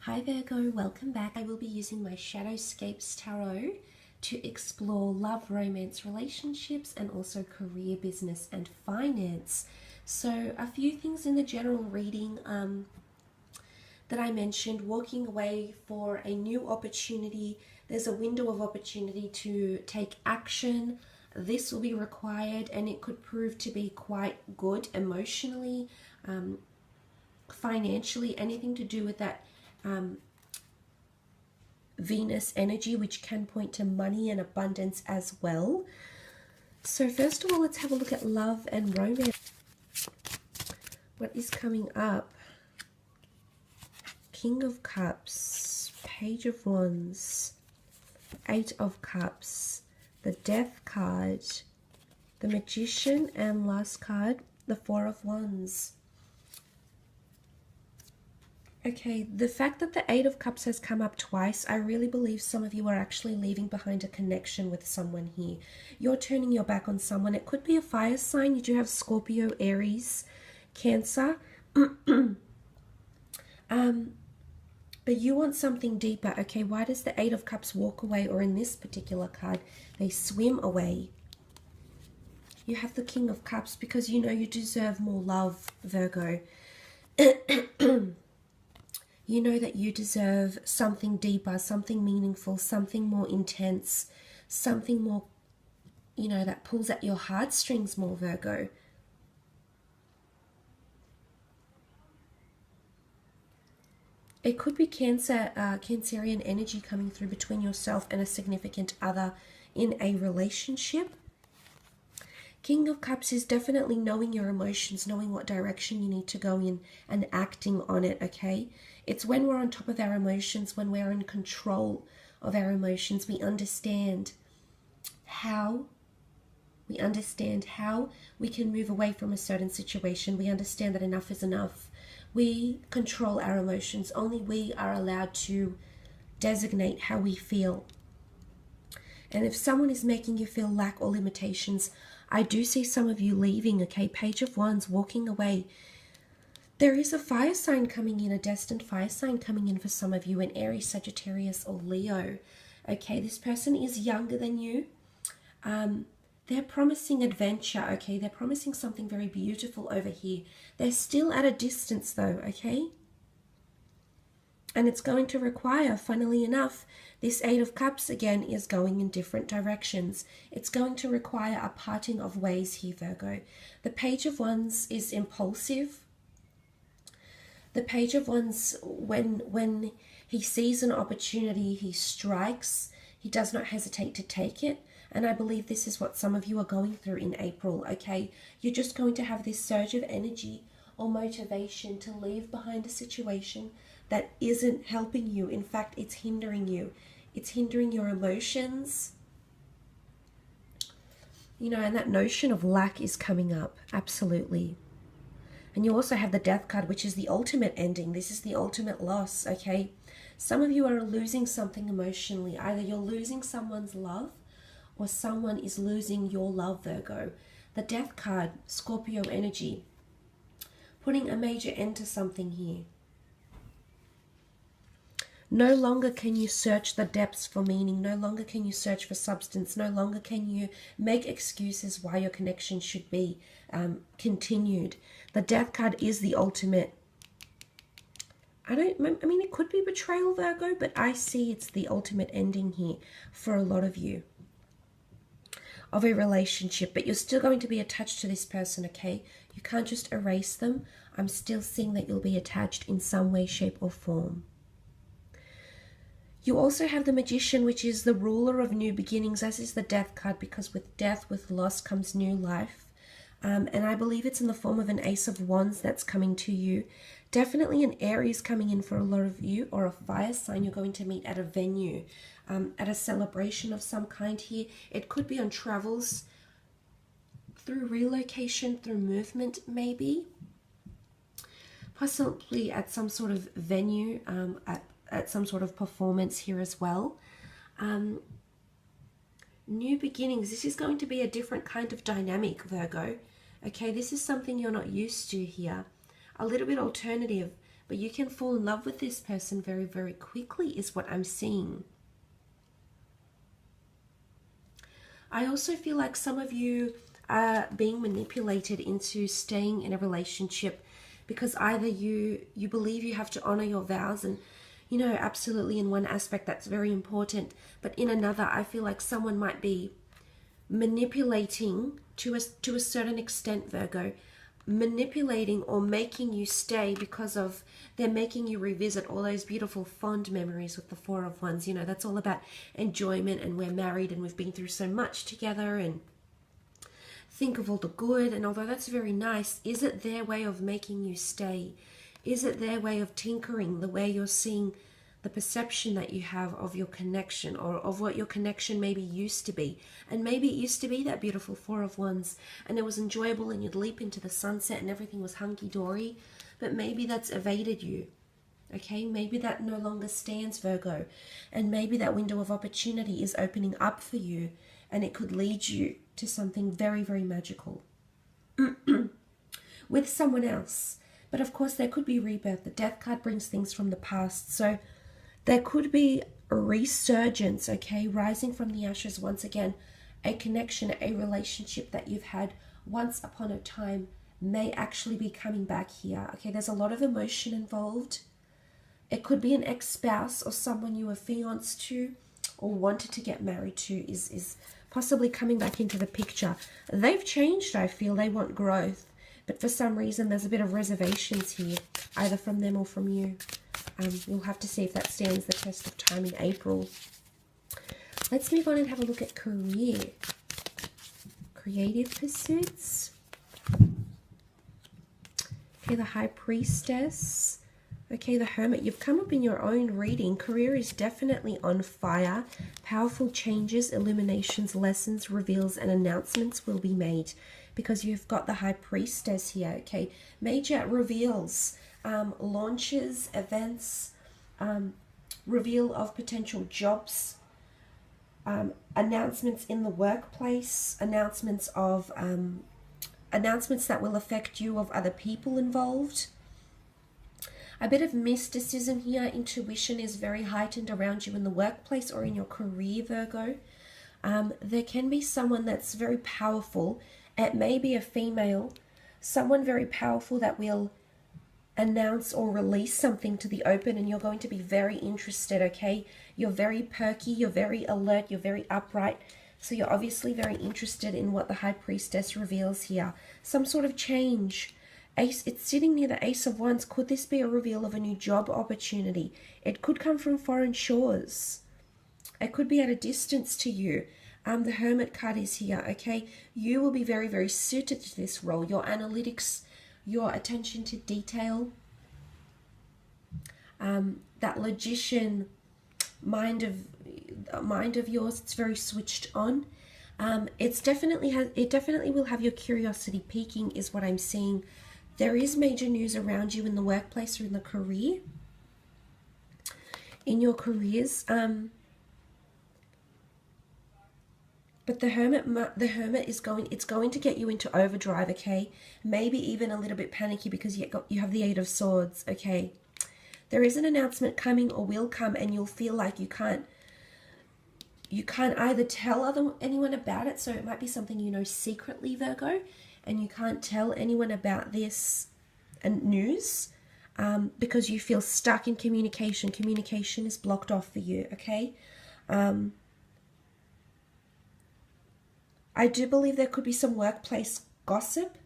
Hi Virgo, welcome back. I will be using my Shadowscapes Tarot to explore love, romance, relationships, and also career, business, and finance. So a few things in the general reading that I mentioned: walking away for a new opportunity. There's a window of opportunity to take action. This will be required and it could prove to be quite good emotionally, financially, anything to do with that Venus energy, which can point to money and abundance as well. So first of all, let's have a look at love and romance. What is coming up? King of Cups, Page of Wands, Eight of Cups, the Death card, the Magician, and last card, the Four of Wands. Okay, the fact that the Eight of Cups has come up twice, I really believe some of you are actually leaving behind a connection with someone here. You're turning your back on someone. It could be a fire sign. You do have Scorpio, Aries, Cancer. But you want something deeper. Okay, why does the Eight of Cups walk away, or in this particular card, they swim away? You have the King of Cups because you know you deserve more love, Virgo. You know that you deserve something deeper, something meaningful, something more intense, something more, you know, that pulls at your heartstrings more, Virgo. It could be Cancerian energy coming through between yourself and a significant other in a relationship. King of Cups is definitely knowing your emotions, knowing what direction you need to go in and acting on it, okay? It's when we're on top of our emotions, when we're in control of our emotions, we understand how we can move away from a certain situation. We understand that enough is enough. We control our emotions. Only we are allowed to designate how we feel. And if someone is making you feel lack or limitations, I do see some of you leaving, okay? Page of Wands, walking away. There is a fire sign coming in, a destined fire sign coming in for some of you, an Aries, Sagittarius, or Leo. Okay, this person is younger than you. They're promising adventure, okay? They're promising something very beautiful over here. They're still at a distance though, okay? And it's going to require, funnily enough, this Eight of Cups again is going in different directions. It's going to require a parting of ways here, Virgo. The Page of Wands is impulsive. The Page of Wands, when he sees an opportunity, he strikes. He does not hesitate to take it. And I believe this is what some of you are going through in April, okay? You're just going to have this surge of energy or motivation to leave behind a situation that isn't helping you. In fact, it's hindering you. It's hindering your emotions. You know, and that notion of lack is coming up, absolutely. And you also have the Death card, which is the ultimate ending. This is the ultimate loss, okay? Some of you are losing something emotionally. Either you're losing someone's love or someone is losing your love, Virgo. The Death card, Scorpio energy, putting a major end to something here. No longer can you search the depths for meaning. No longer can you search for substance. No longer can you make excuses why your connection should be continued. The Death card is the ultimate. I mean, it could be betrayal, Virgo, but I see it's the ultimate ending here for a lot of you of a relationship. But you're still going to be attached to this person, okay? You can't just erase them. I'm still seeing that you'll be attached in some way, shape, or form. You also have the Magician, which is the ruler of new beginnings, as is the Death card, because with death, with loss, comes new life. And I believe it's in the form of an Ace of Wands that's coming to you. Definitely an Aries coming in for a lot of you, or a fire sign you're going to meet at a venue, at a celebration of some kind here. It could be on travels, through relocation, through movement maybe. Possibly at some sort of venue, at some sort of performance here as well. New beginnings. This is going to be a different kind of dynamic, Virgo. Okay, this is something you're not used to here. A little bit alternative. but you can fall in love with this person very, very quickly is what I'm seeing. I also feel like some of you are being manipulated into staying in a relationship because either you believe you have to honor your vows, and you know, absolutely in one aspect that's very important, but in another I feel like someone might be manipulating to a certain extent, Virgo, manipulating or making you stay because of they're making you revisit all those beautiful fond memories with the Four of Wands. You know, that's all about enjoyment, and we're married and we've been through so much together, and think of all the good. And although that's very nice, is it their way of making you stay? Is it their way of tinkering the way you're seeing the perception that you have of your connection, or of what your connection maybe used to be? And maybe it used to be that beautiful Four of Wands and it was enjoyable and you'd leap into the sunset and everything was hunky-dory, but maybe that's evaded you. Okay, maybe that no longer stands, Virgo, and maybe that window of opportunity is opening up for you, and it could lead you to something very, very magical with someone else. But of course there could be rebirth. The Death card brings things from the past, so there could be a resurgence, okay, rising from the ashes once again. A connection, a relationship that you've had once upon a time may actually be coming back here. Okay, there's a lot of emotion involved. It could be an ex-spouse or someone you were fiancé to or wanted to get married to is possibly coming back into the picture. They've changed, I feel. They want growth, but for some reason there's a bit of reservations here, either from them or from you. We'll have to see if that stands the test of time in April. Let's move on and have a look at career. Creative pursuits. Okay, the High Priestess. Okay, the Hermit. You've come up in your own reading. Career is definitely on fire. Powerful changes, illuminations, lessons, reveals, and announcements will be made because you've got the High Priestess here. Okay, major reveals, launches, events, reveal of potential jobs, announcements in the workplace, announcements of announcements that will affect you, of other people involved. A bit of mysticism here. Intuition is very heightened around you in the workplace or in your career, Virgo. There can be someone that's very powerful. It may be a female, someone very powerful that will announce or release something to the open, and you're going to be very interested, okay? You're very perky, you're very alert, you're very upright. So you're obviously very interested in what the High Priestess reveals here. Some sort of change. Ace, it's sitting near the Ace of Wands. Could this be a reveal of a new job opportunity? It could come from foreign shores. It could be at a distance to you. The Hermit card is here, okay? You will be very, very suited to this role. Your analytics, your attention to detail, that logician mind of yours, it's very switched on. It definitely will have your curiosity peaking, is what I'm seeing. There is major news around you in the workplace or in the career, in your careers. But the Hermit is going to get you into overdrive, okay? Maybe even a little bit panicky because you have the Eight of Swords, okay? There is an announcement coming or will come, and you'll feel like you can't either tell anyone about it, so it might be something you know secretly, Virgo, and you can't tell anyone about this news because you feel stuck in communication. Communication is blocked off for you, okay? I do believe there could be some workplace gossip.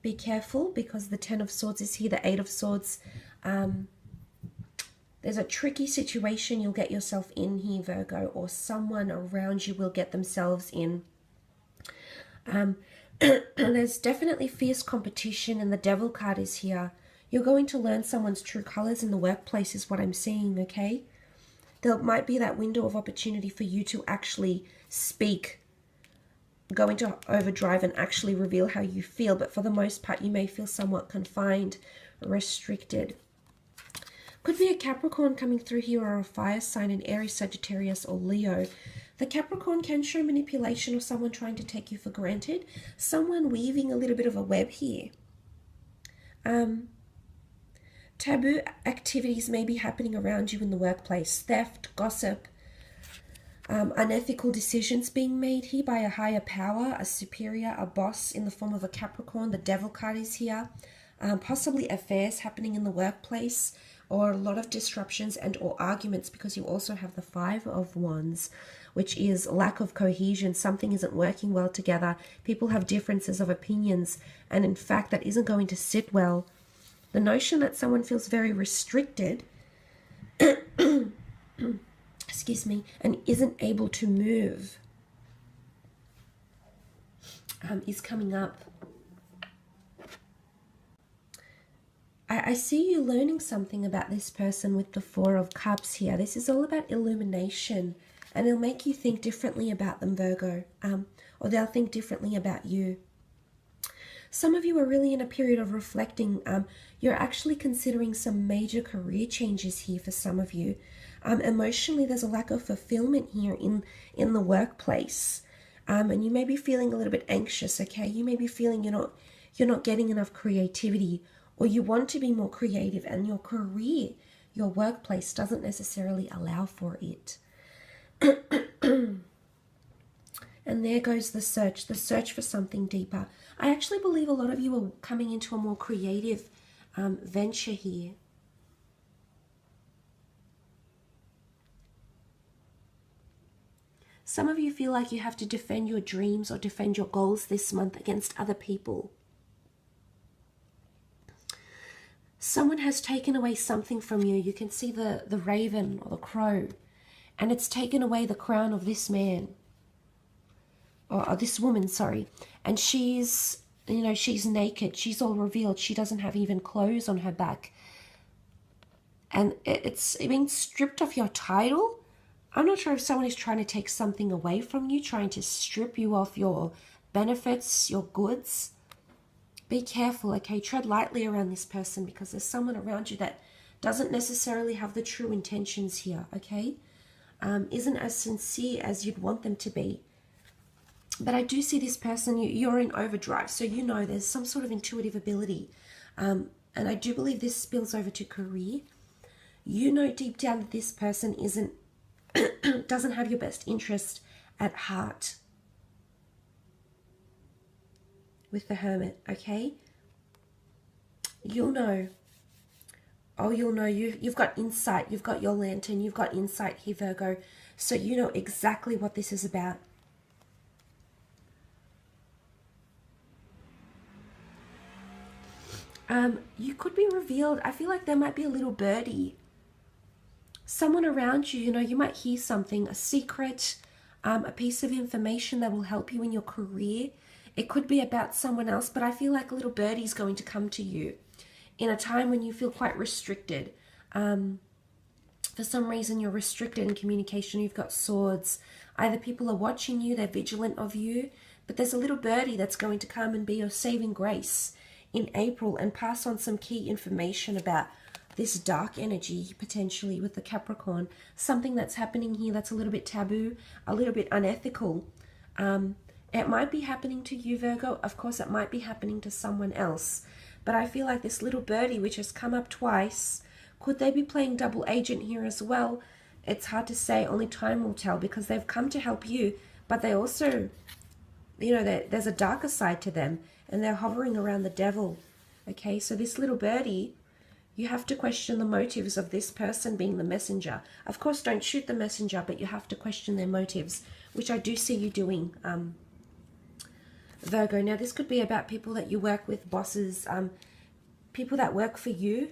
Be careful because the Ten of Swords is here, the Eight of Swords. There's a tricky situation you'll get yourself in here, Virgo, or someone around you will get themselves in. There's definitely fierce competition, and the Devil card is here. You're going to learn someone's true colors in the workplace is what I'm seeing, okay? There might be that window of opportunity for you to actually speak, go into overdrive and actually reveal how you feel, but for the most part you may feel somewhat confined, restricted. Could be a Capricorn coming through here, or a fire sign, an Aries, Sagittarius, or Leo. The Capricorn can show manipulation or someone trying to take you for granted. Someone weaving a little bit of a web here. taboo activities may be happening around you in the workplace. Theft, gossip, unethical decisions being made here by a higher power, a superior, a boss in the form of a Capricorn. The Devil card is here. Possibly affairs happening in the workplace, or a lot of disruptions and or arguments, because you also have the Five of Wands, which is lack of cohesion. Something isn't working well together. People have differences of opinions, and in fact that isn't going to sit well. The notion that someone feels very restricted excuse me, and isn't able to move is coming up. I see you learning something about this person with the Four of Cups here. This is all about illumination, and it'll make you think differently about them, Virgo, or they'll think differently about you. Some of you are really in a period of reflecting. You're actually considering some major career changes here for some of you. Emotionally, there's a lack of fulfillment here in the workplace. And you may be feeling a little bit anxious, okay? You may be feeling you're not getting enough creativity, or you want to be more creative, and your career, your workplace doesn't necessarily allow for it. And there goes the search for something deeper. I actually believe a lot of you are coming into a more creative venture here. Some of you feel like you have to defend your dreams or defend your goals this month against other people. Someone has taken away something from you. You can see the raven or the crow, and it's taken away the crown of this man. Or this woman, sorry, and she's naked, she's all revealed, she doesn't have even clothes on her back, and it's being stripped of your title. I'm not sure if someone is trying to take something away from you, trying to strip you of your benefits, your goods. Be careful, okay? Tread lightly around this person, because there's someone around you that doesn't necessarily have the true intentions here, okay? Isn't as sincere as you'd want them to be. But I do see this person, you're in overdrive, so you know there's some sort of intuitive ability. And I do believe this spills over to career. You know deep down that this person doesn't have your best interest at heart. With the Hermit, okay? You'll know. Oh, you'll know. You've got insight. You've got your lantern. You've got insight here, Virgo. So you know exactly what this is about. You could be revealed. I feel like there might be a little birdie. Someone around you, you might hear something, a secret, a piece of information that will help you in your career. It could be about someone else, but I feel like a little birdie is going to come to you in a time when you feel quite restricted. For some reason, you're restricted in communication. You've got swords. Either people are watching you, they're vigilant of you, but there's a little birdie that's going to come and be your saving grace in April and pass on some key information about this dark energy, potentially with the Capricorn. Something that's happening here that's a little bit taboo, a little bit unethical. It might be happening to you, Virgo. Of course, it might be happening to someone else. But I feel like this little birdie, which has come up twice, could they be playing double agent here as well? It's hard to say. Only time will tell, because they've come to help you, but they also, there's a darker side to them, and they're hovering around the devil. Okay, so this little birdie, you have to question the motives of this person being the messenger. Of course, don't shoot the messenger, but you have to question their motives, which I do see you doing, Virgo. Now, this could be about people that you work with, bosses, people that work for you.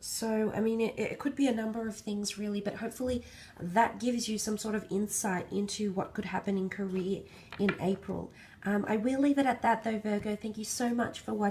So, I mean, it could be a number of things, really, but hopefully that gives you some sort of insight into what could happen in career in April. I will leave it at that, though, Virgo. Thank you so much for watching.